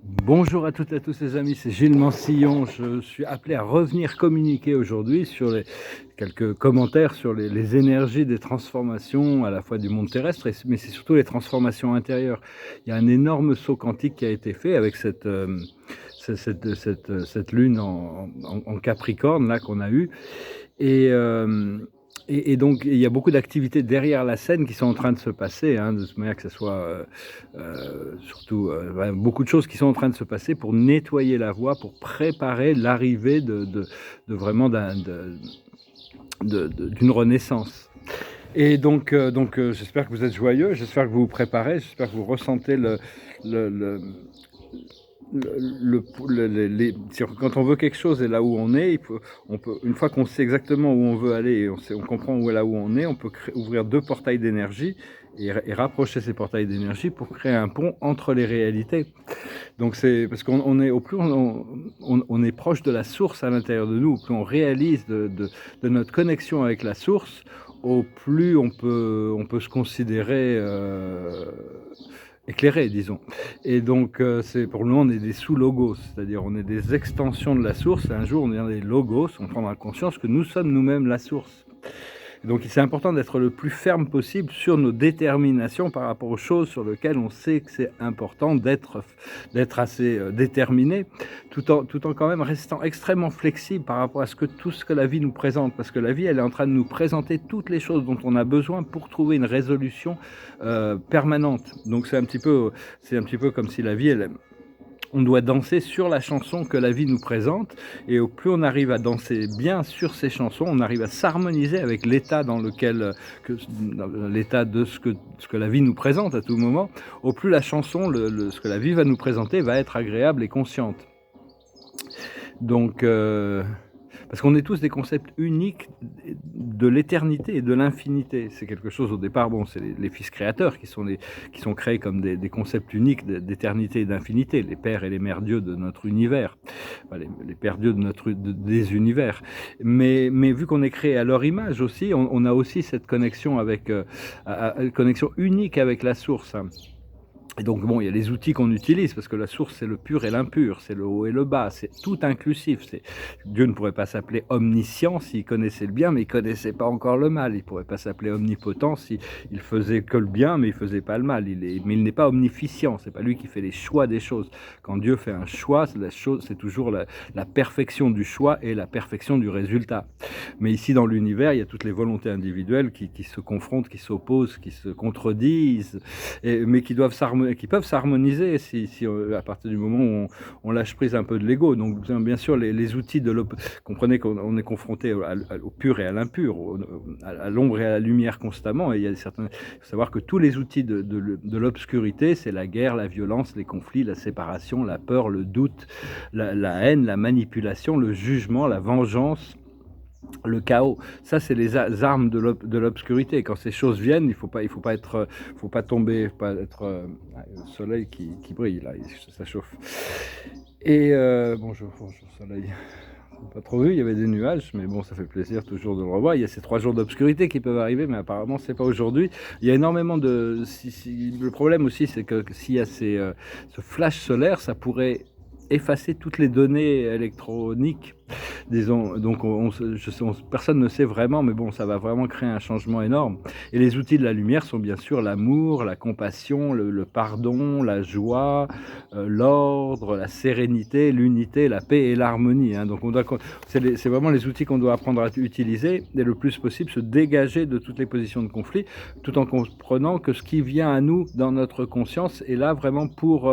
Bonjour à toutes et à tous les amis, c'est Gilles Mansillon. Je suis appelé à revenir communiquer aujourd'hui sur quelques commentaires sur les énergies des transformations à la fois du monde terrestre, mais c'est surtout les transformations intérieures. Il y a un énorme saut quantique qui a été fait avec cette lune en Capricorne là qu'on a eue. Et, euh, et donc, il y a beaucoup d'activités derrière la scène qui sont en train de se passer, hein, de toute manière que ce soit surtout beaucoup de choses qui sont en train de se passer pour nettoyer la voie, pour préparer l'arrivée de vraiment d'une renaissance. Et donc, j'espère que vous êtes joyeux, j'espère que vous vous préparez, j'espère que vous ressentez le, le, quand on veut quelque chose et là où on est, une fois qu'on sait exactement où on veut aller et on comprend où est là où on est, on peut ouvrir deux portails d'énergie et rapprocher ces portails d'énergie pour créer un pont entre les réalités. Donc c'est parce qu'on est au plus on est proche de la source à l'intérieur de nous, au plus on réalise de notre connexion avec la source, au plus on peut se considérer éclairé, disons. Et donc, c'est pour nous, on est des sous-logos, c'est-à-dire on est des extensions de la source. Et un jour, on est des logos, on prendra conscience que nous sommes nous-mêmes la source. Et donc, c'est important d'être le plus ferme possible sur nos déterminations par rapport aux choses sur lesquelles on sait que c'est important d'être assez déterminé, tout en quand même restant extrêmement flexible par rapport à tout ce que la vie nous présente. Parce que la vie, elle est en train de nous présenter toutes les choses dont on a besoin pour trouver une résolution permanente. Donc, c'est un petit peu comme si la vie, on doit danser sur la chanson que la vie nous présente, et au plus on arrive à danser bien sur ces chansons, on arrive à s'harmoniser avec l'état dans lequel, l'état de ce que la vie nous présente à tout moment, au plus la chanson, ce que la vie va nous présenter va être agréable et consciente. Donc, parce qu'on est tous des concepts uniques de l'éternité et de l'infinité. C'est quelque chose au départ, bon, c'est les fils créateurs qui sont créés comme des concepts uniques d'éternité et d'infinité, les pères et les mères dieux de notre univers, enfin, les pères dieux des univers. Mais vu qu'on est créé à leur image aussi, on a aussi cette connexion connexion unique avec la source, hein. Et donc, bon, il y a les outils qu'on utilise, parce que la source, c'est le pur et l'impur, c'est le haut et le bas, c'est tout inclusif. Dieu ne pourrait pas s'appeler omniscient s'il connaissait le bien, mais il connaissait pas encore le mal. Il pourrait pas s'appeler omnipotent s'il faisait que le bien, mais il faisait pas le mal. Mais il n'est pas omnificient, c'est pas lui qui fait les choix des choses. Quand Dieu fait un choix, c'est toujours la perfection du choix et la perfection du résultat. Mais ici, dans l'univers, il y a toutes les volontés individuelles qui se confrontent, qui s'opposent, qui se contredisent, mais qui peuvent s'harmoniser à partir du moment où on lâche prise un peu de l'ego. Donc, bien sûr, les outils comprenez qu'on est confronté au pur et à l'impur, à l'ombre et à la lumière constamment. Et il faut savoir que tous les outils de l'obscurité, c'est la guerre, la violence, les conflits, la séparation, la peur, le doute, la haine, la manipulation, le jugement, la vengeance, le chaos. Ça, c'est les armes de l'obscurité. Quand ces choses viennent, il faut pas tomber, faut pas être le soleil qui brille là, ça chauffe. Et bonjour soleil. Pas trop vu, il y avait des nuages, mais bon, ça fait plaisir toujours de le revoir. Il y a ces 3 jours d'obscurité qui peuvent arriver, mais apparemment, c'est pas aujourd'hui. Il y a énormément le problème aussi, c'est que s'il y a ce flash solaire, ça pourrait effacer toutes les données électroniques, disons. Donc, personne ne sait vraiment, mais bon, ça va vraiment créer un changement énorme. Et les outils de la lumière sont bien sûr l'amour, la compassion, le pardon, la joie, l'ordre, la sérénité, l'unité, la paix et l'harmonie, hein. Donc, c'est vraiment les outils qu'on doit apprendre à utiliser et le plus possible se dégager de toutes les positions de conflit, tout en comprenant que ce qui vient à nous dans notre conscience est là vraiment pour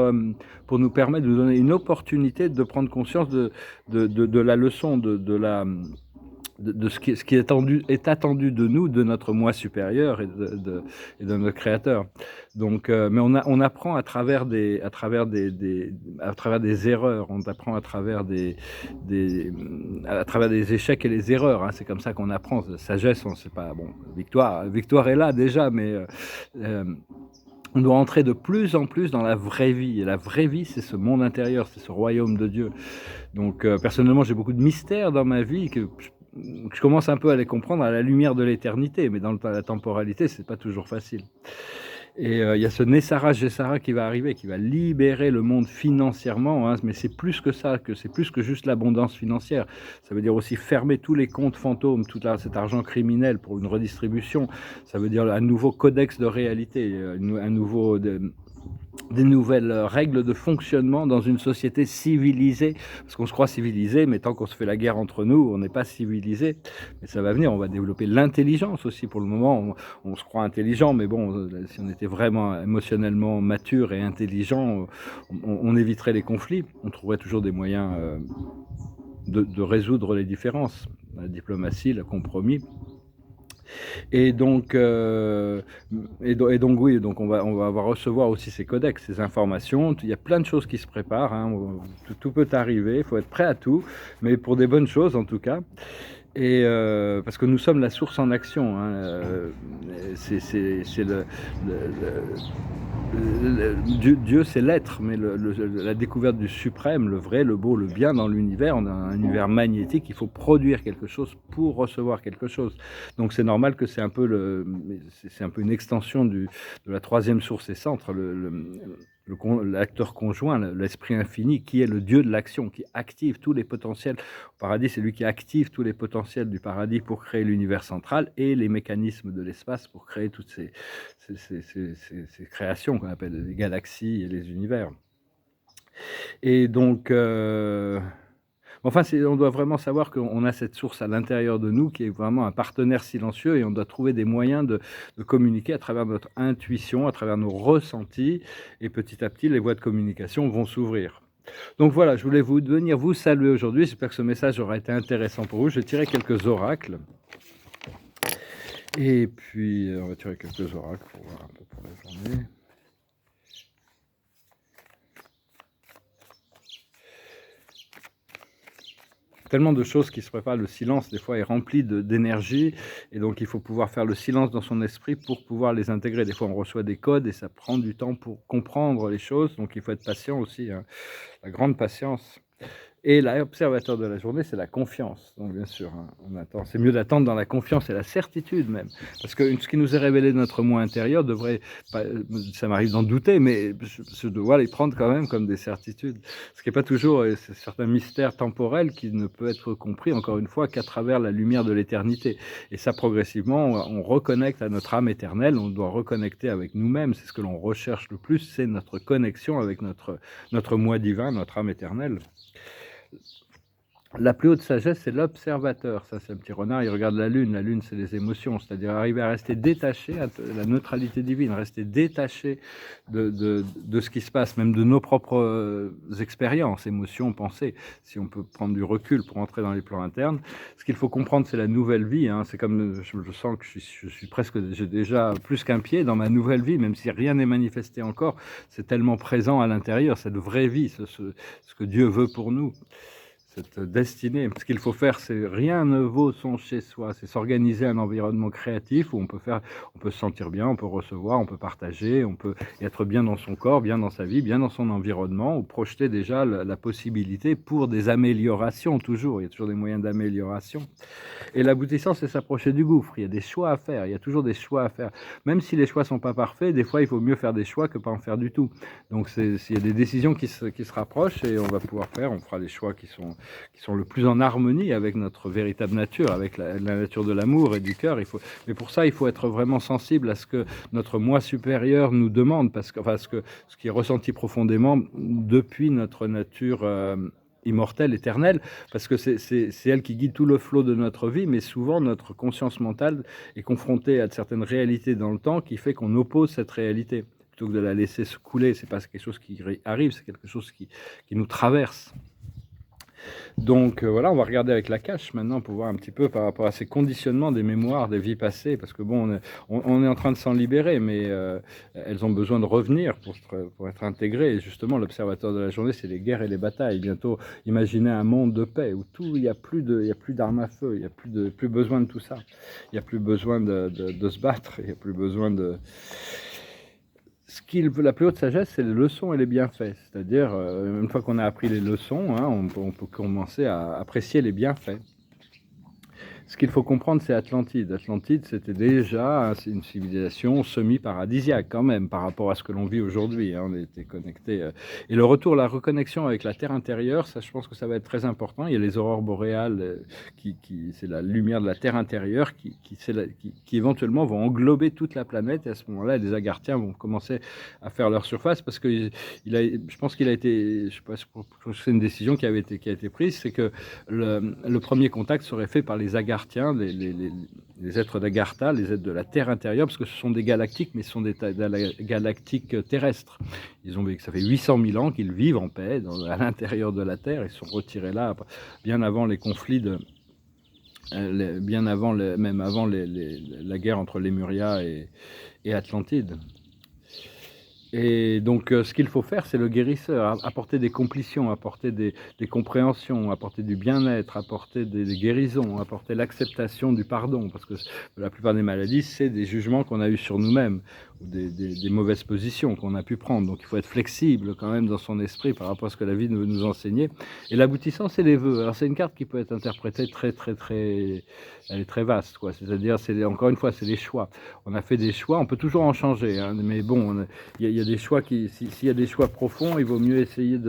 nous permettre de nous donner une opportunité de prendre conscience de la leçon, de ce qui est attendu de nous, de notre moi supérieur et de notre créateur. Donc, mais on apprend à travers des erreurs, on apprend à travers des échecs et les erreurs, hein. C'est comme ça qu'on apprend. Sagesse, on sait pas. Bon, victoire est là déjà, mais on doit entrer de plus en plus dans la vraie vie. Et la vraie vie, c'est ce monde intérieur, c'est ce royaume de Dieu. Donc, personnellement, j'ai beaucoup de mystères dans ma vie que je commence un peu à les comprendre à la lumière de l'éternité, mais dans la temporalité, c'est pas toujours facile. Et il y a ce Nessara Gessara qui va arriver, qui va libérer le monde financièrement, hein, mais c'est plus que ça, c'est plus que juste l'abondance financière. Ça veut dire aussi fermer tous les comptes fantômes, cet argent criminel pour une redistribution. Ça veut dire un nouveau codex de réalité, des nouvelles règles de fonctionnement dans une société civilisée, parce qu'on se croit civilisé, mais tant qu'on se fait la guerre entre nous, on n'est pas civilisé. Mais ça va venir, on va développer l'intelligence aussi. Pour le moment, on se croit intelligent, mais bon, si on était vraiment émotionnellement mature et intelligent, on éviterait les conflits, on trouverait toujours des moyens de résoudre les différences, la diplomatie, le compromis. Et donc, oui, donc on va recevoir aussi ces codex, ces informations. Il y a plein de choses qui se préparent, hein. Tout peut arriver, il faut être prêt à tout, mais pour des bonnes choses en tout cas. Et parce que nous sommes la source en action, hein. C'est Dieu, c'est l'être, mais la découverte du suprême, le vrai, le beau, le bien dans l'univers. On a un univers magnétique, il faut produire quelque chose pour recevoir quelque chose. Donc c'est normal que c'est un peu une extension de la troisième source et centre, l'acteur conjoint, l'esprit infini, qui est le Dieu de l'action, qui active tous les potentiels. Au paradis, c'est lui qui active tous les potentiels du paradis pour créer l'univers central et les mécanismes de l'espace pour créer toutes ces créations qu'on appelle les galaxies et les univers. Et donc, enfin, on doit vraiment savoir qu'on a cette source à l'intérieur de nous qui est vraiment un partenaire silencieux, et on doit trouver des moyens de communiquer à travers notre intuition, à travers nos ressentis, et petit à petit, les voies de communication vont s'ouvrir. Donc voilà, je voulais venir vous saluer aujourd'hui. J'espère que ce message aura été intéressant pour vous. Je vais tirer quelques oracles. Et puis, on va tirer quelques oracles pour voir un peu pour la journée. Tellement de choses qui se préparent. Le silence, des fois, est rempli d'énergie. Et donc, il faut pouvoir faire le silence dans son esprit pour pouvoir les intégrer. Des fois, on reçoit des codes et ça prend du temps pour comprendre les choses. Donc, il faut être patient aussi, hein. La grande patience. Et l'observateur de la journée, c'est la confiance. Donc bien sûr, hein, on attend. C'est mieux d'attendre dans la confiance et la certitude même. Parce que ce qui nous est révélé de notre moi intérieur devrait, ça m'arrive d'en douter, mais je dois les prendre quand même comme des certitudes. Ce qui n'est pas toujours, c'est certains mystères temporels qui ne peut être compris, encore une fois, qu'à travers la lumière de l'éternité. Et ça, progressivement, on reconnecte à notre âme éternelle, on doit reconnecter avec nous-mêmes. C'est ce que l'on recherche le plus, c'est notre connexion avec notre moi divin, notre âme éternelle. La plus haute sagesse, c'est l'observateur. Ça, c'est un petit renard, il regarde la lune. La lune, c'est les émotions, c'est-à-dire arriver à rester détaché, à la neutralité divine, rester détaché de ce qui se passe, même de nos propres expériences, émotions, pensées, si on peut prendre du recul pour entrer dans les plans internes. Ce qu'il faut comprendre, c'est la nouvelle vie, hein. C'est comme, je sens que j'ai déjà plus qu'un pied dans ma nouvelle vie, même si rien n'est manifesté encore. C'est tellement présent à l'intérieur, cette vraie vie, ce que Dieu veut pour nous. Cette destinée. Ce qu'il faut faire, c'est rien ne vaut son chez-soi. C'est s'organiser un environnement créatif où on peut se sentir bien, on peut recevoir, on peut partager, on peut être bien dans son corps, bien dans sa vie, bien dans son environnement, ou projeter déjà la possibilité pour des améliorations toujours. Il y a toujours des moyens d'amélioration. Et l'aboutissant, c'est s'approcher du gouffre. Il y a des choix à faire. Il y a toujours des choix à faire. Même si les choix sont pas parfaits, des fois, il vaut mieux faire des choix que pas en faire du tout. Donc, il y a des décisions qui se rapprochent et on va pouvoir on fera les choix qui sont le plus en harmonie avec notre véritable nature, avec la nature de l'amour et du cœur. Mais pour ça, il faut être vraiment sensible à ce que notre moi supérieur nous demande, parce que, enfin, ce qui est ressenti profondément depuis notre nature immortelle, éternelle, parce que c'est elle qui guide tout le flot de notre vie, mais souvent notre conscience mentale est confrontée à certaines réalités dans le temps qui fait qu'on oppose cette réalité. Plutôt que de la laisser se couler, c'est pas quelque chose qui arrive, c'est quelque chose qui nous traverse. Donc voilà, on va regarder avec la cache maintenant pour voir un petit peu par rapport à ces conditionnements des mémoires des vies passées, parce que bon, on est en train de s'en libérer, mais elles ont besoin de revenir pour être intégrées. Et justement, l'observateur de la journée, c'est les guerres et les batailles. Bientôt, imaginez un monde de paix où il n'y a plus d'armes à feu, il n'y a plus besoin de tout ça. Il n'y a plus besoin de se battre, il n'y a plus besoin de... La plus haute sagesse, c'est les leçons et les bienfaits. C'est-à-dire, une fois qu'on a appris les leçons, hein, on peut commencer à apprécier les bienfaits. Ce qu'il faut comprendre, c'est Atlantide. Atlantide, c'était déjà une civilisation semi-paradisiaque quand même, par rapport à ce que l'on vit aujourd'hui, hein. On était connectés. Et le retour, la reconnexion avec la Terre intérieure, ça, je pense que ça va être très important. Il y a les aurores boréales, c'est la lumière de la Terre intérieure qui éventuellement vont englober toute la planète. Et à ce moment-là, les Agarthiens vont commencer à faire leur surface, parce que je pense qu'il a été, je sais pas si c'est une décision qui a été prise, c'est que le premier contact serait fait par les Agarthiens, les êtres d'Agartha, les êtres de la Terre intérieure, parce que ce sont des galactiques, mais ce sont des galactiques terrestres. Ça fait 800 000 ans qu'ils vivent en paix à l'intérieur de la Terre. Ils sont retirés là bien avant les conflits bien avant, même avant la guerre entre Lémuria et Atlantide. Et donc, ce qu'il faut faire, c'est le guérisseur, apporter des complétions, apporter des compréhensions, apporter du bien-être, apporter des guérisons, apporter l'acceptation du pardon, parce que la plupart des maladies, c'est des jugements qu'on a eus sur nous-mêmes, ou des mauvaises positions qu'on a pu prendre. Donc, il faut être flexible quand même dans son esprit par rapport à ce que la vie veut nous enseigner. Et l'aboutissant, c'est les vœux. Alors, c'est une carte qui peut être interprétée elle est très vaste, quoi. C'est-à-dire, encore une fois, c'est les choix. On a fait des choix, on peut toujours en changer, hein, mais bon, il y a des choix s'il y a des choix profonds, il vaut mieux essayer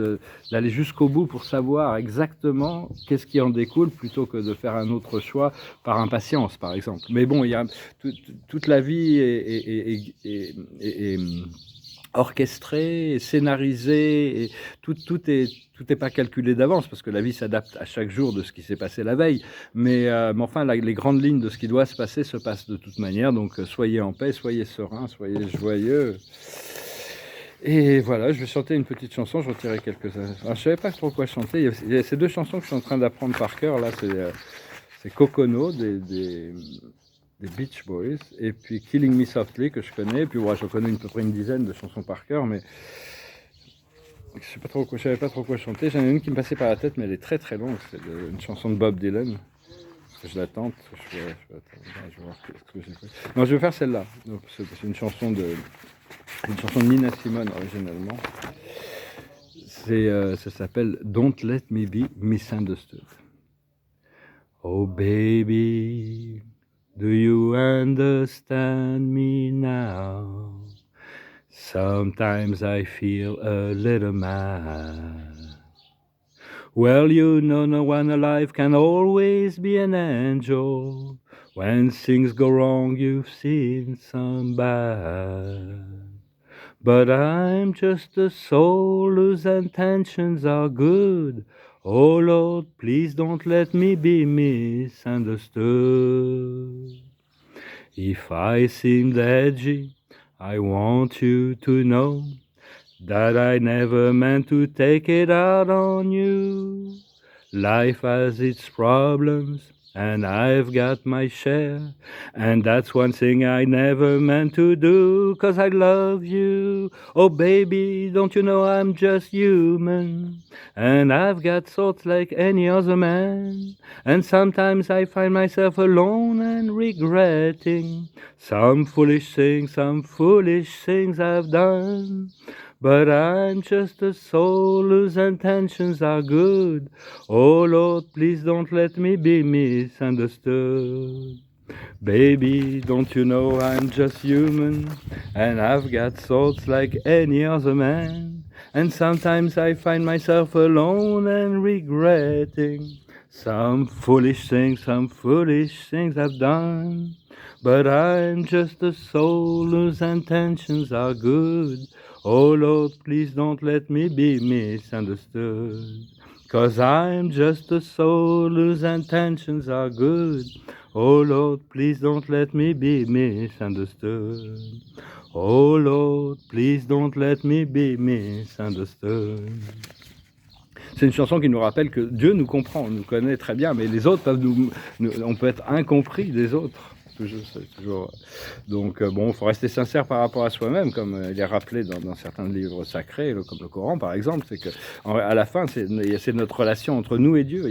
d'aller jusqu'au bout pour savoir exactement qu'est-ce qui en découle, plutôt que de faire un autre choix par impatience, par exemple. Mais bon, toute la vie est orchestré, scénarisé, et tout est pas calculé d'avance, parce que la vie s'adapte à chaque jour de ce qui s'est passé la veille. Mais enfin, les grandes lignes de ce qui doit se passer se passent de toute manière. Donc, soyez en paix, soyez sereins, soyez joyeux. Et voilà, je vais chanter une petite chanson, je retirais quelques-uns. Je savais pas trop quoi chanter. Il y a ces deux chansons que je suis en train d'apprendre par cœur. Là, c'est Kokono des Beach Boys, et puis Killing Me Softly, que je connais. Et puis ouais, je connais à peu près une dizaine de chansons par cœur, mais je savais pas trop quoi chanter. J'en ai une qui me passait par la tête, mais elle est très très longue. C'est une chanson de Bob Dylan. Je l'attends. Je vais voir ce que j'ai fait. Non, je vais faire celle-là. C'est une chanson de Nina Simone originellement. Ça s'appelle Don't Let Me Be Misunderstood. Oh baby, do you understand me now? Sometimes I feel a little mad. Well, you know, no one alive can always be an angel. When things go wrong, you've seen some bad. But I'm just a soul whose intentions are good. Oh Lord, please don't let me be misunderstood. If I seemed edgy, I want you to know that I never meant to take it out on you. Life has its problems, and I've got my share, and that's one thing I never meant to do, 'cause I love you. Oh baby, don't you know I'm just human, and I've got thoughts like any other man, and sometimes I find myself alone and regretting some foolish things I've done. But I'm just a soul whose intentions are good. Oh Lord, please don't let me be misunderstood. Baby, don't you know I'm just human, and I've got thoughts like any other man, and sometimes I find myself alone and regretting some foolish things I've done. But I'm just a soul whose intentions are good. Oh Lord, please don't let me be misunderstood. 'Cause I'm just a soul whose intentions are good. Oh Lord, please don't let me be misunderstood. Oh Lord, please don't let me be misunderstood. C'est une chanson qui nous rappelle que Dieu nous comprend, nous connaît très bien, mais les autres peuvent on peut être incompris des autres. Toujours. Donc bon, il faut rester sincère par rapport à soi-même, comme il est rappelé dans certains livres sacrés, comme le Coran par exemple. C'est que à la fin, c'est notre relation entre nous et Dieu.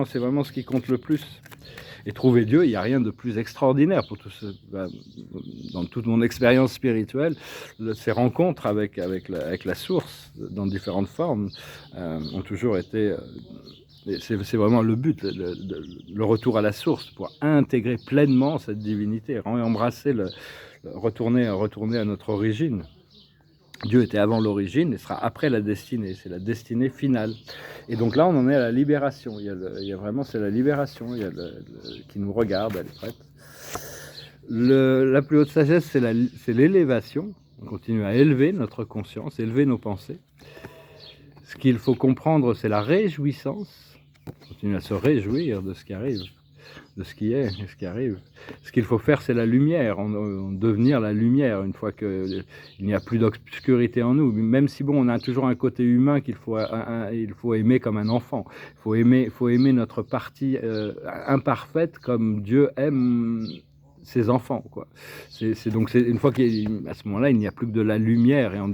C'est vraiment ce qui compte le plus. Et trouver Dieu, il n'y a rien de plus extraordinaire pour tout ce, dans toute mon expérience spirituelle, ces rencontres avec la source, dans différentes formes, ont toujours été... c'est vraiment le but, le retour à la source, pour intégrer pleinement cette divinité, embrasser, retourner à notre origine. Dieu était avant l'origine et sera après la destinée, c'est la destinée finale. Et donc là, on en est à la libération. Il y a vraiment, c'est la libération, qui nous regarde, elle est prête. La plus haute sagesse, c'est l'élévation. On continue à élever notre conscience, élever nos pensées. Ce qu'il faut comprendre, c'est la réjouissance. On continue à se réjouir de ce qui arrive, de ce qui est et ce qui arrive. Ce qu'il faut faire, c'est la lumière, devenir la lumière, une fois qu'il n'y a plus d'obscurité en nous. Même si, bon, on a toujours un côté humain qu'il faut, il faut aimer comme un enfant. Il faut aimer notre partie imparfaite comme Dieu aime ses enfants, quoi. Donc une fois qu'à ce moment-là, il n'y a plus que de la lumière et on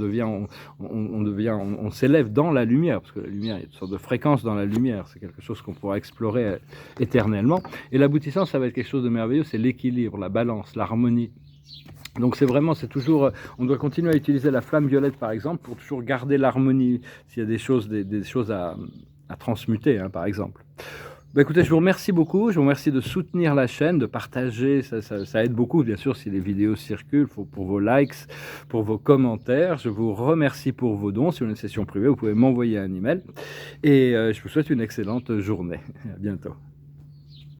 s'élève dans la lumière, parce que la lumière, il y a une sorte de fréquence dans la lumière, c'est quelque chose qu'on pourra explorer éternellement. Et l'aboutissant, ça va être quelque chose de merveilleux, c'est l'équilibre, la balance, l'harmonie. Donc c'est toujours, on doit continuer à utiliser la flamme violette par exemple pour toujours garder l'harmonie, s'il y a des choses à transmuter, hein, par exemple. Bah écoutez, je vous remercie beaucoup, je vous remercie de soutenir la chaîne, de partager, ça aide beaucoup bien sûr si les vidéos circulent, pour vos likes, pour vos commentaires. Je vous remercie pour vos dons. Si vous avez une session privée, vous pouvez m'envoyer un email et je vous souhaite une excellente journée. À bientôt.